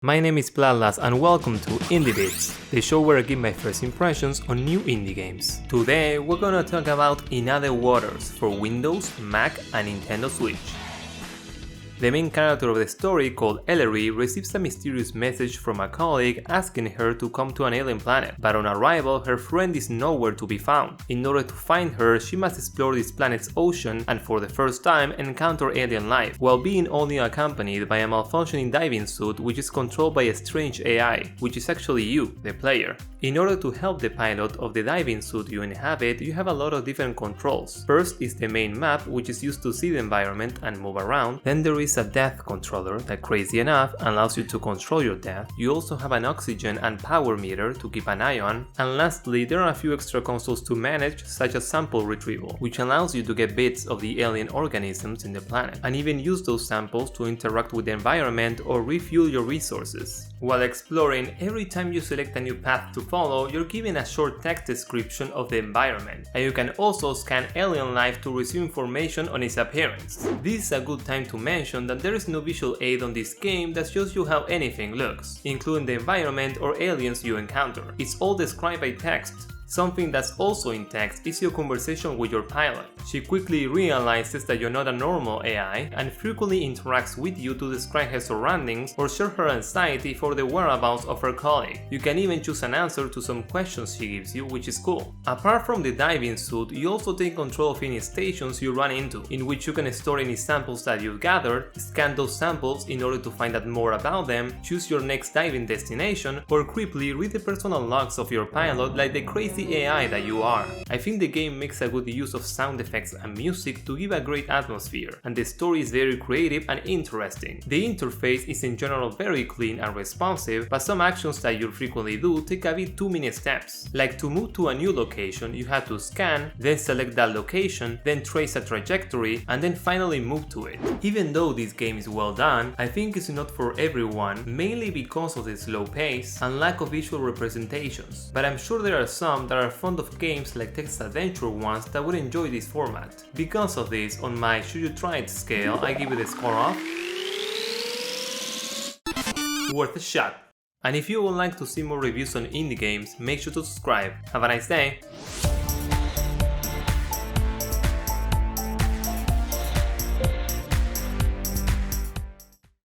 My name is Platlas and welcome to Indie Bits, the show where I give my first impressions on new indie games. Today we're gonna talk about In Other Waters for Windows, Mac and Nintendo Switch. The main character of the story, called Ellery, receives a mysterious message from a colleague asking her to come to an alien planet, but on arrival her friend is nowhere to be found. In order to find her, she must explore this planet's ocean and for the first time encounter alien life, while being only accompanied by a malfunctioning diving suit which is controlled by a strange AI, which is actually you, the player. In order to help the pilot of the diving suit you inhabit, you have a lot of different controls. First is the main map, which is used to see the environment and move around. Then there is a death controller that, crazy enough, allows you to control your death. You also have an oxygen and power meter to keep an eye on. And lastly, there are a few extra consoles to manage, such as sample retrieval, which allows you to get bits of the alien organisms in the planet, and even use those samples to interact with the environment or refuel your resources. While exploring, every time you select a new path to follow, you're given a short text description of the environment, and you can also scan alien life to receive information on its appearance. This is a good time to mention that there is no visual aid on this game that shows you how anything looks, including the environment or aliens you encounter. It's all described by text. Something that's also in text is your conversation with your pilot. She quickly realizes that you're not a normal AI and frequently interacts with you to describe her surroundings or share her anxiety for the whereabouts of her colleague. You can even choose an answer to some questions she gives you, which is cool. Apart from the diving suit, you also take control of any stations you run into, in which you can store any samples that you've gathered, scan those samples in order to find out more about them, choose your next diving destination, or creepily read the personal logs of your pilot like the crazy AI that you are. I think the game makes a good use of sound effects and music to give a great atmosphere, and the story is very creative and interesting. The interface is in general very clean and responsive, but some actions that you frequently do take a bit too many steps. Like to move to a new location, you have to scan, then select that location, then trace a trajectory, and then finally move to it. Even though this game is well done, I think it's not for everyone, mainly because of the slow pace and lack of visual representations, but I'm sure there are some that are fond of games like text adventure ones that would enjoy this format. Because of this, on my should you try it scale, I give it a score of worth a shot. And if you would like to see more reviews on indie games, make sure to subscribe. Have a nice day!